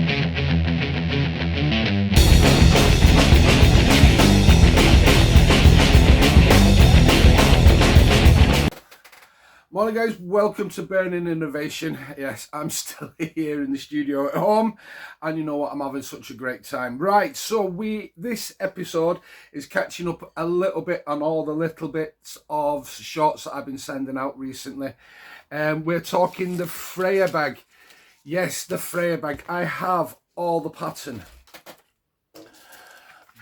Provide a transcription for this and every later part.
Morning guys, welcome to Burning Innovation. Yes, I'm still here in the studio at home, and you know what, I'm having such a great time. Right, so this episode is catching up a little bit on all the little bits of shorts that I've been sending out recently. We're talking the Freya bag. Yes, the Freya bag. I have all the pattern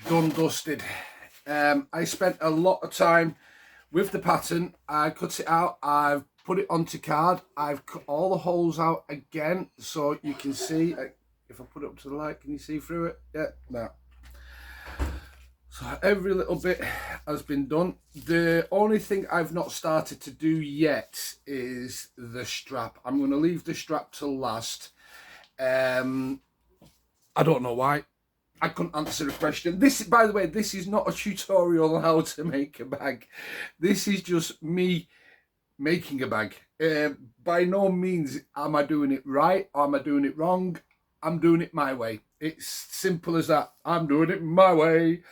done, dusted. I spent a lot of time with the pattern. I cut it out, I've put it onto card, I've cut all the holes out again so you can see. If I put it up to the light, can you see through it? Yeah, no. So every little bit has been done. The only thing I've not started to do yet is the strap. I'm going to leave the strap till last. I don't know why. I couldn't answer the question. This, by the way, this is not a tutorial on how to make a bag. This is just me making a bag. By no means am I doing it right or am I doing it wrong. I'm doing it my way. It's simple as that. I'm doing it my way.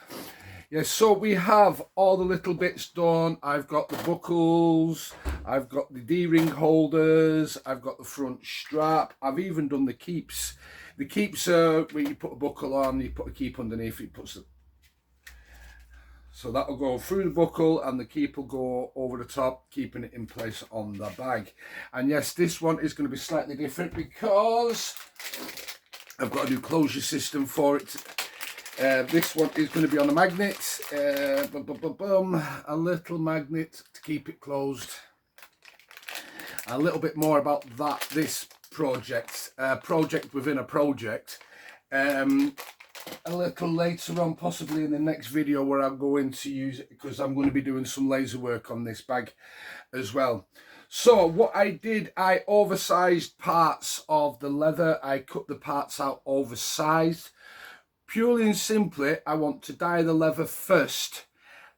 Yes, so we have all the little bits done. I've got the buckles, I've got the D-ring holders, I've got the front strap, I've even done the keeps. The keeps are where you put a buckle on, you put a keep underneath, it puts it. So that'll go through the buckle and the keep will go over the top, keeping it in place on the bag. And yes, this one is going to be slightly different because I've got a new closure system for it. This one is going to be on a magnet, a little magnet to keep it closed. A little bit more about this project within a project, a little later on, possibly in the next video, where I'm going to use it because I'm going to be doing some laser work on this bag as well. So what I did, I oversized parts of the leather. I cut the parts out oversized. Purely and simply, I want to dye the leather first,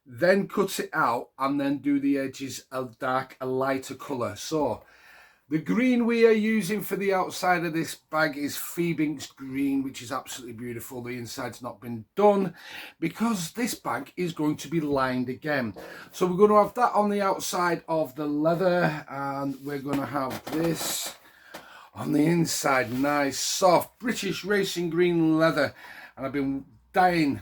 then cut it out, and then do the edges a lighter colour. So the green we are using for the outside of this bag is Phoebinks green, which is absolutely beautiful. The inside's not been done because this bag is going to be lined again. So we're going to have that on the outside of the leather, and we're going to have this on the inside. Nice, soft British racing green leather. And I've been dying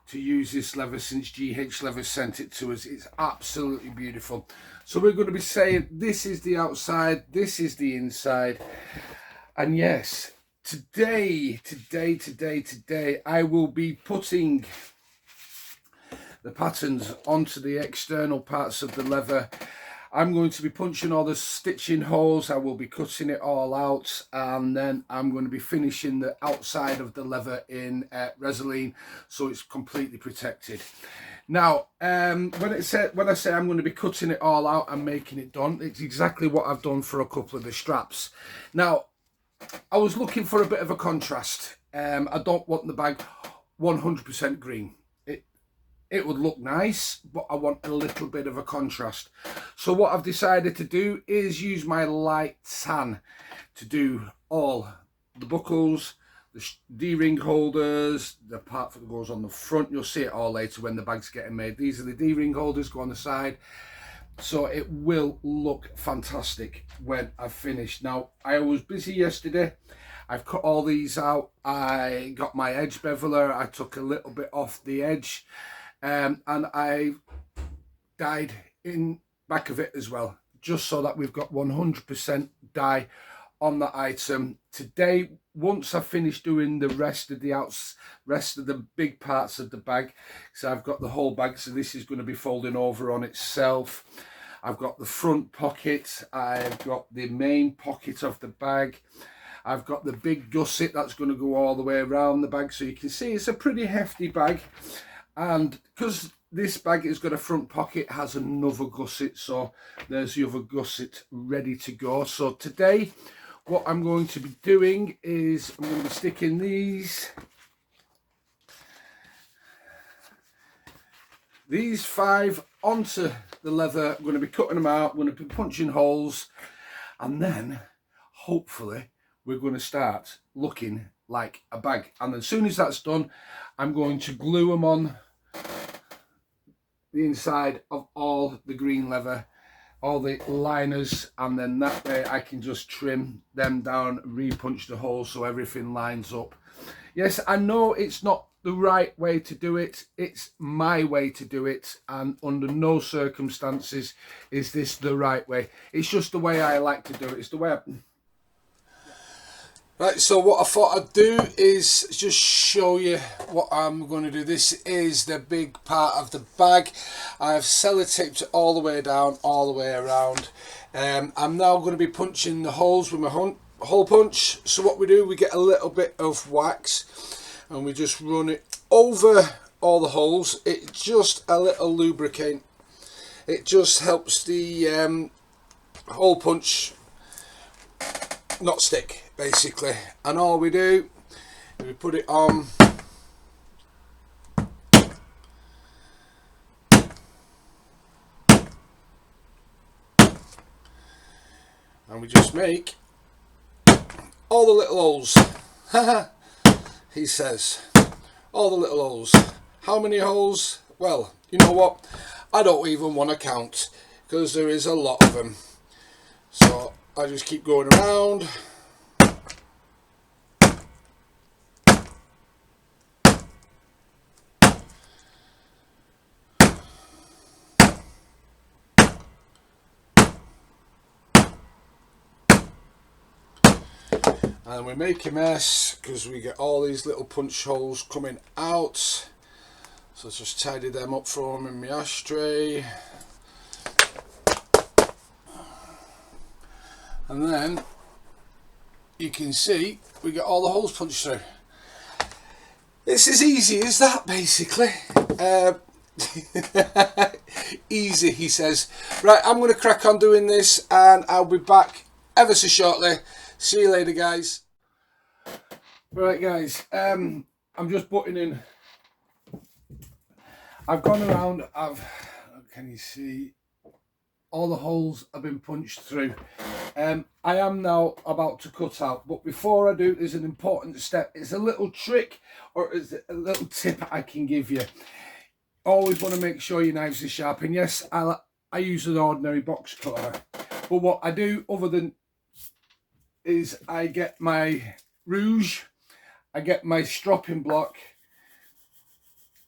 to use this leather since GH Leather sent it to us. It's absolutely beautiful. So we're going to be saying this is the outside, this is the inside. And yes, today I will be putting the patterns onto the external parts of the leather. I'm going to be punching all the stitching holes, I will be cutting it all out, and then I'm going to be finishing the outside of the leather in Resolene so it's completely protected. Now, when I say I'm going to be cutting it all out and making it done, it's exactly what I've done for a couple of the straps. Now, I was looking for a bit of a contrast. I don't want the bag 100% green. It would look nice, but I want a little bit of a contrast. So what I've decided to do is use my light tan to do all the buckles, the D-ring holders, the part that goes on the front. You'll see it all later when the bag's getting made. These are the D-ring holders, go on the side. So it will look fantastic when I've finished. Now, I was busy yesterday. I've cut all these out. I got my edge beveler. I took a little bit off the edge. And I dyed in back of it as well, just so that we've got 100% dye on the item. Today, once I've finished doing the rest of the big parts of the bag, so I've got the whole bag, so this is going to be folding over on itself. I've got the front pocket, I've got the main pocket of the bag, I've got the big gusset that's going to go all the way around the bag, so you can see it's a pretty hefty bag. And because this bag has got a front pocket, it has another gusset, so there's the other gusset ready to go. So today what I'm going to be doing is I'm going to be sticking these 5 onto the leather. I'm going to be cutting them out, I'm going to be punching holes, and then hopefully we're going to start looking like a bag. And as soon as that's done, I'm going to glue them on the inside of all the green leather, all the liners, and then that way I can just trim them down, repunch the holes so everything lines up. Yes, I know it's not the right way to do it. It's my way to do it, and under no circumstances is this the right way. It's just the way I like to do it. It's the way I... Right, so what I thought I'd do is just show you what I'm going to do. This is the big part of the bag. I've sellotaped it all the way down, all the way around. I'm now going to be punching the holes with my hole punch. So what we do, we get a little bit of wax and we just run it over all the holes. It's just a little lubricant. It just helps the hole punch not stick, basically. And all we do is we put it on, and we just make all the little holes. He says all the little holes. How many holes? Well, you know what, I don't even want to count because there is a lot of them. So I just keep going around. And we make a mess because we get all these little punch holes coming out. So let's just tidy them up for them in my ashtray. And then you can see we get all the holes punched through. It's as easy as that, basically. Easy, he says. Right, I'm going to crack on doing this and I'll be back ever so shortly. See you later, guys. Right, guys, I'm just putting in. I've gone around, can you see? All the holes have been punched through. I am now about to cut out, but before I do, there's an important step. It's a little trick, or it's a little tip I can give you. Always want to make sure your knives are sharp, and yes, I use an ordinary box cutter, but what I do other than is I get my rouge, I get my stropping block,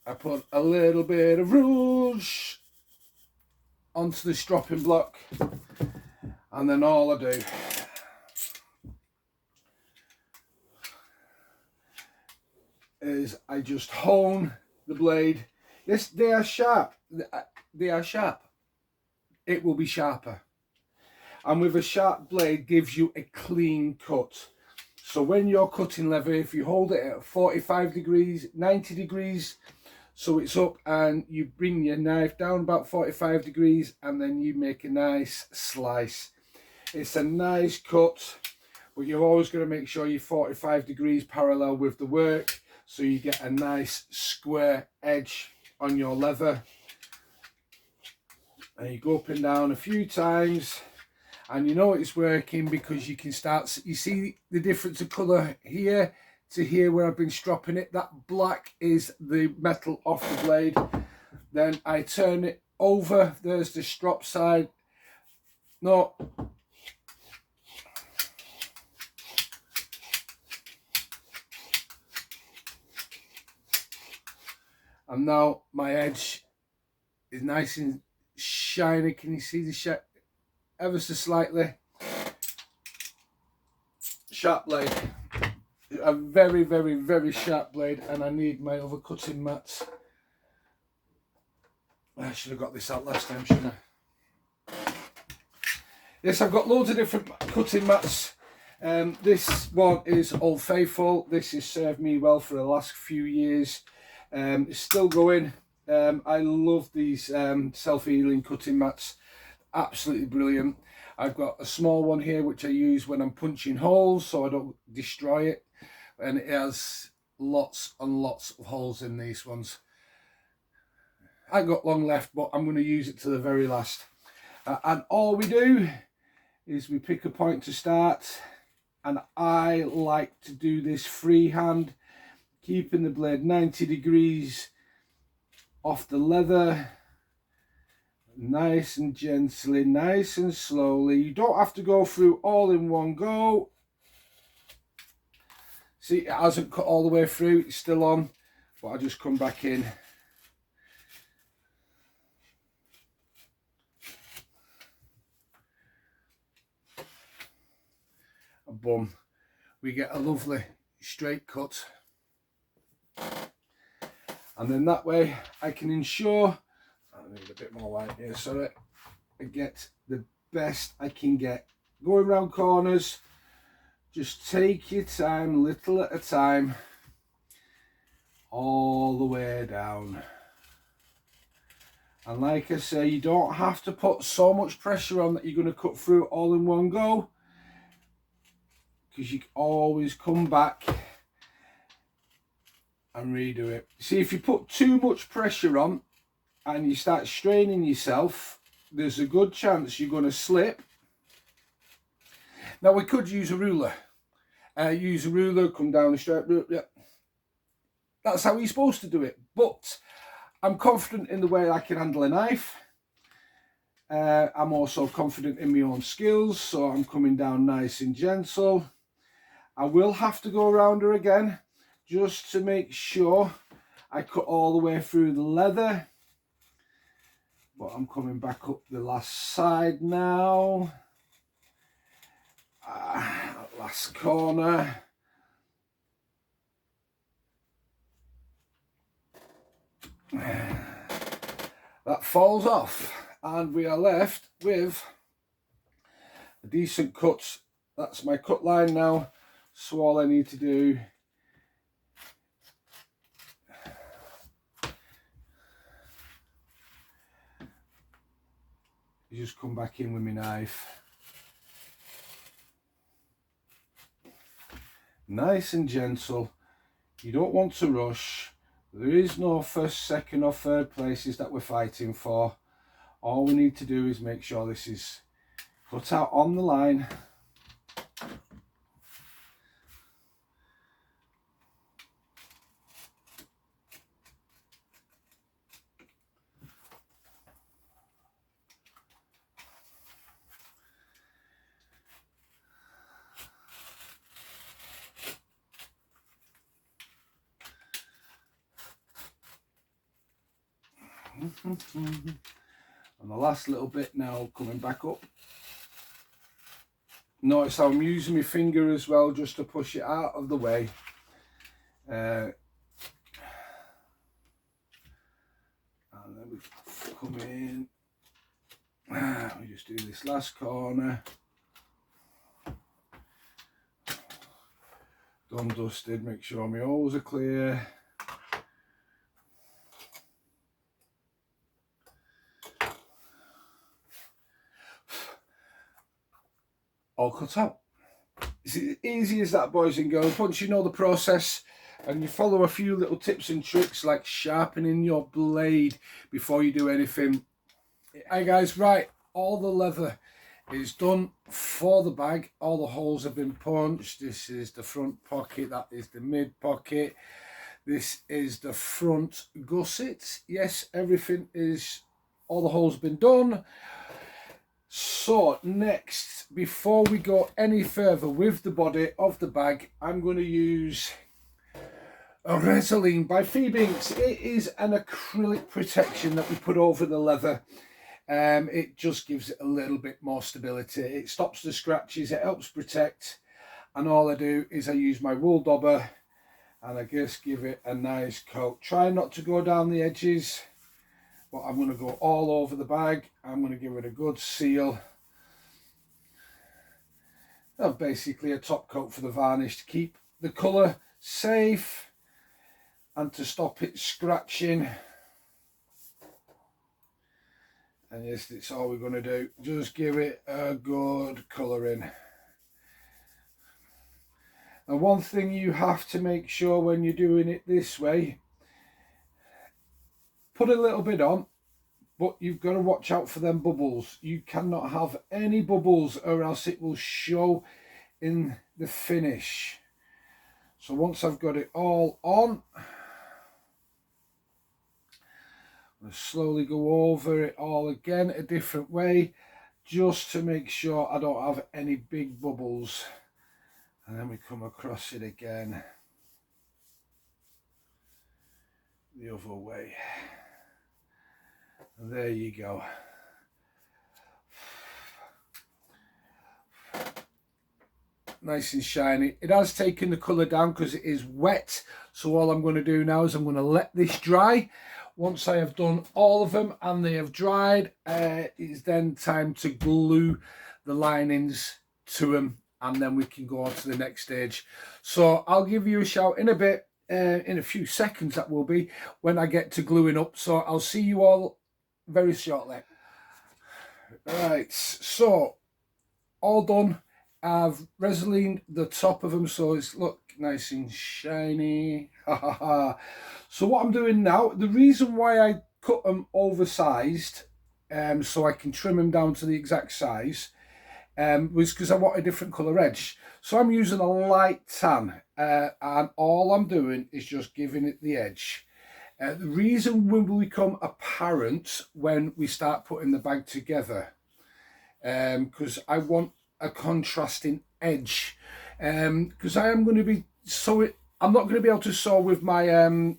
I put a little bit of rouge onto the stropping block, and then all I do is I just hone the blade. Yes, they are sharp. They are sharp. It will be sharper. And with a sharp blade gives you a clean cut. So when you're cutting leather, if you hold it at 45 degrees, 90 degrees, so it's up, and you bring your knife down about 45 degrees and then you make a nice slice. It's a nice cut, but you're always going to make sure you're 45 degrees parallel with the work so you get a nice square edge on your leather. And you go up and down a few times and you know it's working because you can start, you see the difference of colour here to here where I've been stropping it. That black is the metal off the blade. Then I turn it over. There's the strop side. No. And now my edge is nice and shiny. Can you see the shine? Ever so slightly. Sharp blade. A very, very, very sharp blade, and I need my other cutting mats. I should have got this out last time, shouldn't I? Yes, I've got loads of different cutting mats. This one is Old Faithful. This has served me well for the last few years. It's still going. I love these self-healing cutting mats. Absolutely brilliant. I've got a small one here which I use when I'm punching holes so I don't destroy it. And it has lots and lots of holes in these ones. I ain't got long left, but I'm going to use it to the very last. And all we do is we pick a point to start, and I like to do this freehand, keeping the blade 90 degrees off the leather, nice and gently, nice and slowly. You don't have to go through all in one go. See, it hasn't cut all the way through, it's still on, but I just come back in. And boom, we get a lovely straight cut. And then that way I can ensure, I need a bit more light here, sorry, I get the best I can get. Going around corners, just take your time, little at a time, all the way down. And like I say, you don't have to put so much pressure on that you're going to cut through all in one go, because you can always come back and redo it. See, if you put too much pressure on and you start straining yourself, there's a good chance you're going to slip. Now we could use a ruler. Come down the straight route. Yeah, that's how you're supposed to do it. But I'm confident in the way I can handle a knife. I'm also confident in my own skills, so I'm coming down nice and gentle. I will have to go around her again, just to make sure I cut all the way through the leather. But I'm coming back up the last side now. Last corner. That falls off, and we are left with a decent cut. That's my cut line now, so all I need to do is just come back in with my knife, nice and gentle. You don't want to rush. There is no first, second or third places that we're fighting for. All we need to do is make sure this is cut out on the line. And the last little bit now, coming back up. Notice how I'm using my finger as well, just to push it out of the way. And then we come in. We just do this last corner. Done, dusted, make sure my holes are clear. All cut out. It's as easy as that, boys and girls. Once you know the process and you follow a few little tips and tricks like sharpening your blade before you do anything. Hi guys, right, all the leather is done for the bag. All the holes have been punched. This is the front pocket, that is the mid pocket, this is the front gusset. Yes, everything is, all the holes have been done. So next, before we go any further with the body of the bag, I'm going to use a Resolene by Phoebinks. It is an acrylic protection that we put over the leather. It just gives it a little bit more stability. It stops the scratches, it helps protect, and all I do is I use my wool dobber and I just give it a nice coat. Try not to go down the edges, but I'm going to go all over the bag. I'm going to give it a good seal. Basically a top coat for the varnish to keep the colour safe and to stop it scratching. And yes, that's all we're going to do. Just give it a good colouring. And one thing you have to make sure when you're doing it this way, put a little bit on, but you've got to watch out for them bubbles. You cannot have any bubbles or else it will show in the finish. So once I've got it all on, I'm going to slowly go over it all again a different way, just to make sure I don't have any big bubbles. And then we come across it again the other way. And there you go. Nice and shiny. It has taken the colour down because it is wet. So all I'm going to do now is I'm going to let this dry. Once I have done all of them and they have dried, it's then time to glue the linings to them, and then we can go on to the next stage. So I'll give you a shout in a bit, in a few seconds that will be, when I get to gluing up. So I'll see you all very shortly. Right, so all done. I've resined the top of them so it's look nice and shiny. So what I'm doing now, the reason why I cut them oversized, so I can trim them down to the exact size, was because I want a different colour edge. So I'm using a light tan, and all I'm doing is just giving it the edge. The reason will become apparent when we start putting the bag together, because I want a contrasting edge, because I am going to be I'm not going to be able to sew with my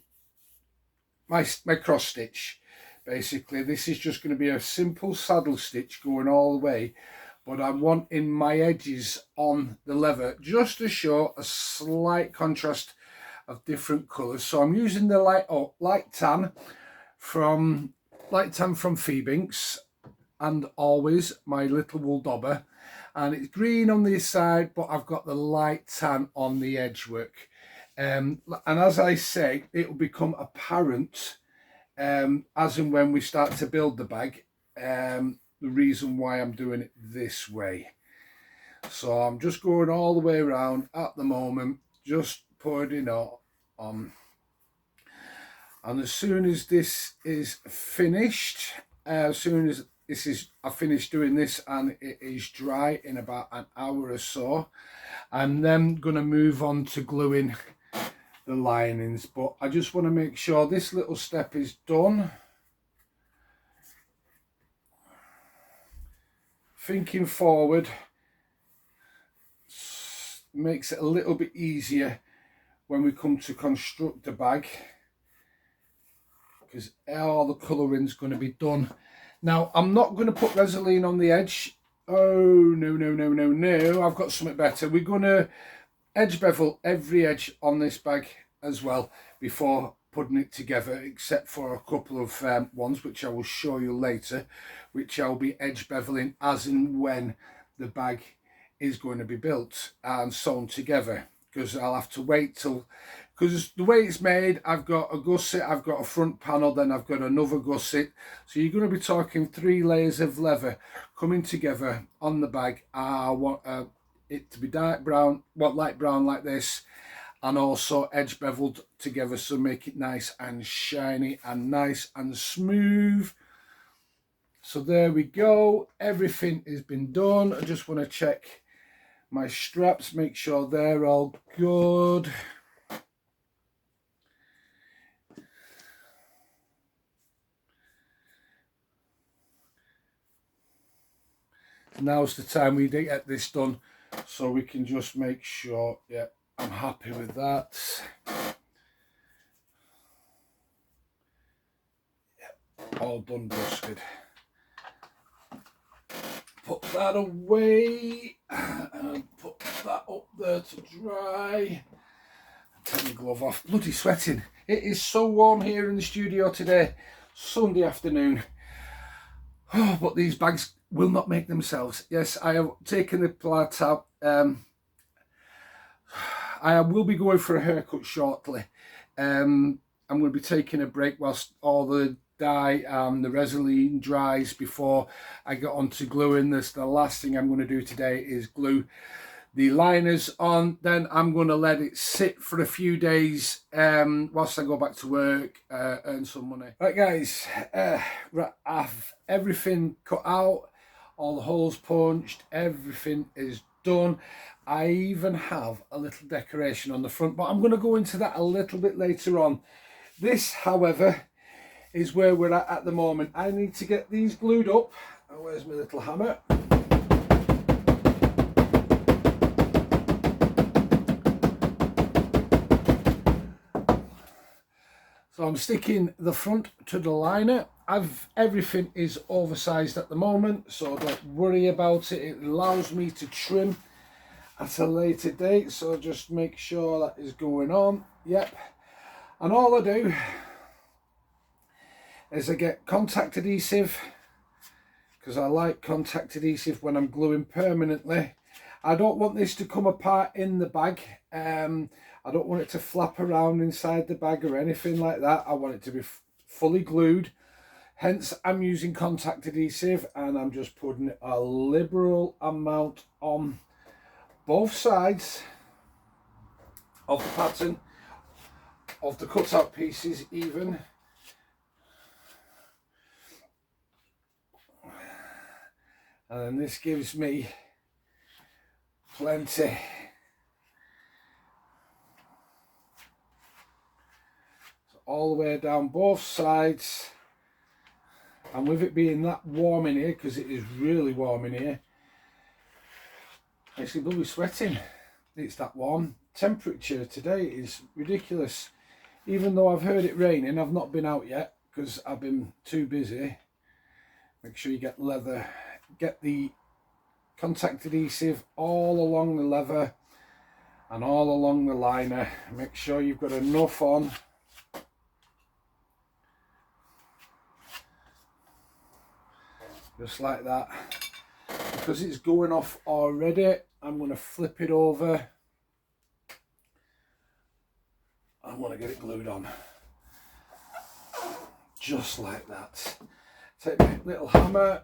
my cross stitch. Basically, this is just going to be a simple saddle stitch going all the way, but I'm wanting my edges on the leather just to show a slight contrast of different colours. So I'm using the light tan from Phoebinks, and always my little wool dauber, and it's green on this side, but I've got the light tan on the edge work, and as I say, it will become apparent as and when we start to build the bag, the reason why I'm doing it this way. So I'm just going all the way around at the moment, just putting it on, and as soon as this is finished, as soon as I finished doing this and it is dry in about an hour or so, I'm then going to move on to gluing the linings. But I just want to make sure this little step is done. Thinking forward makes it a little bit easier when we come to construct the bag, because all the colouring is going to be done. Now, I'm not going to put Resolene on the edge. Oh, no. I've got something better. We're going to edge bevel every edge on this bag as well before putting it together, except for a couple of ones, which I will show you later, which I'll be edge beveling as and when the bag is going to be built and sewn together, because I'll have to wait till, because the way it's made, I've got a gusset, I've got a front panel, then I've got another gusset, so you're going to be talking 3 layers of leather coming together on the bag. I want it to be dark brown, light brown like this, and also edge beveled together, so make it nice and shiny and nice and smooth. So there we go, everything has been done. I just want to check my straps, make sure they're all good. Now's the time we get this done, so we can just make sure, yeah, I'm happy with that. Yeah, all done, dusted. Put that away and put that up there to dry. Take the glove off. Bloody sweating. It is so warm here in the studio today, Sunday afternoon. Oh, but these bags will not make themselves. Yes, I have taken the plait out. I will be going for a haircut shortly. I'm going to be taking a break whilst all the dye and the Resolene dries before I get on to gluing this. The last thing I'm going to do today is glue the liners on. Then I'm going to let it sit for a few days whilst I go back to work, earn some money. Right guys, I've everything cut out, all the holes punched, everything is done. I even have a little decoration on the front, but I'm going to go into that a little bit later on. This, however, is where we're at the moment. I need to get these glued up. Oh, where's my little hammer? So I'm sticking the front to the liner. Everything is oversized at the moment, so don't worry about it. It allows me to trim at a later date, so just make sure that is going on. Yep. And all I do is I get contact adhesive, because I like contact adhesive when I'm gluing permanently. I don't want this to come apart in the bag. I don't want it to flap around inside the bag or anything like that. I want it to be fully glued. Hence, I'm using contact adhesive, and I'm just putting a liberal amount on both sides of the pattern, of the cutout pieces even. And then this gives me plenty all the way down both sides. And with it being that warm in here, because it is really warm in here, actually will be sweating. It's that warm. Temperature today is ridiculous. Even though I've heard it raining, I've not been out yet because I've been too busy. Make sure you get leather, get the contact adhesive all along the leather and all along the liner. Make sure you've got enough on. Just like that. Because it's going off already, I'm going to flip it over. I'm going to get it glued on. Just like that. Take my little hammer.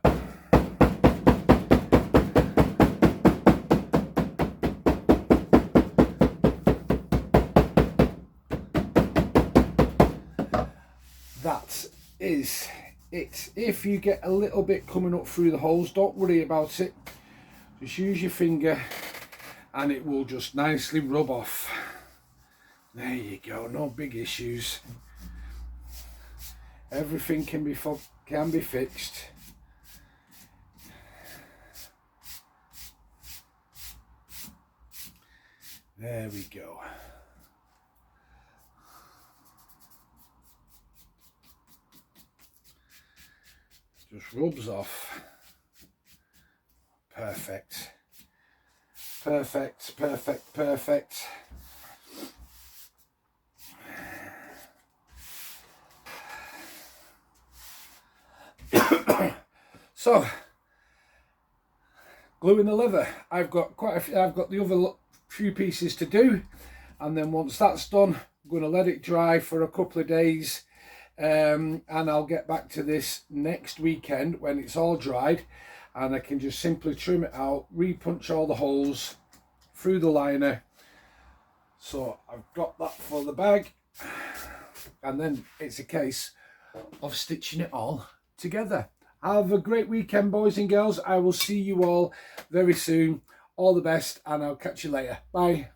That is it. If you get a little bit coming up through the holes, don't worry about it. Just use your finger and it will just nicely rub off. There you go, no big issues. Everything can be fixed. There we go. Just rubs off. Perfect. Perfect, perfect, perfect. So, gluing the leather. I've got the other few pieces to do, and then once that's done, I'm going to let it dry for a couple of days. And I'll get back to this next weekend when it's all dried, and I can just simply trim it out, re-punch all the holes through the liner. So I've got that for the bag, and then it's a case of stitching it all together. Have a great weekend, boys and girls. I will see you all very soon. All the best, and I'll catch you later. Bye.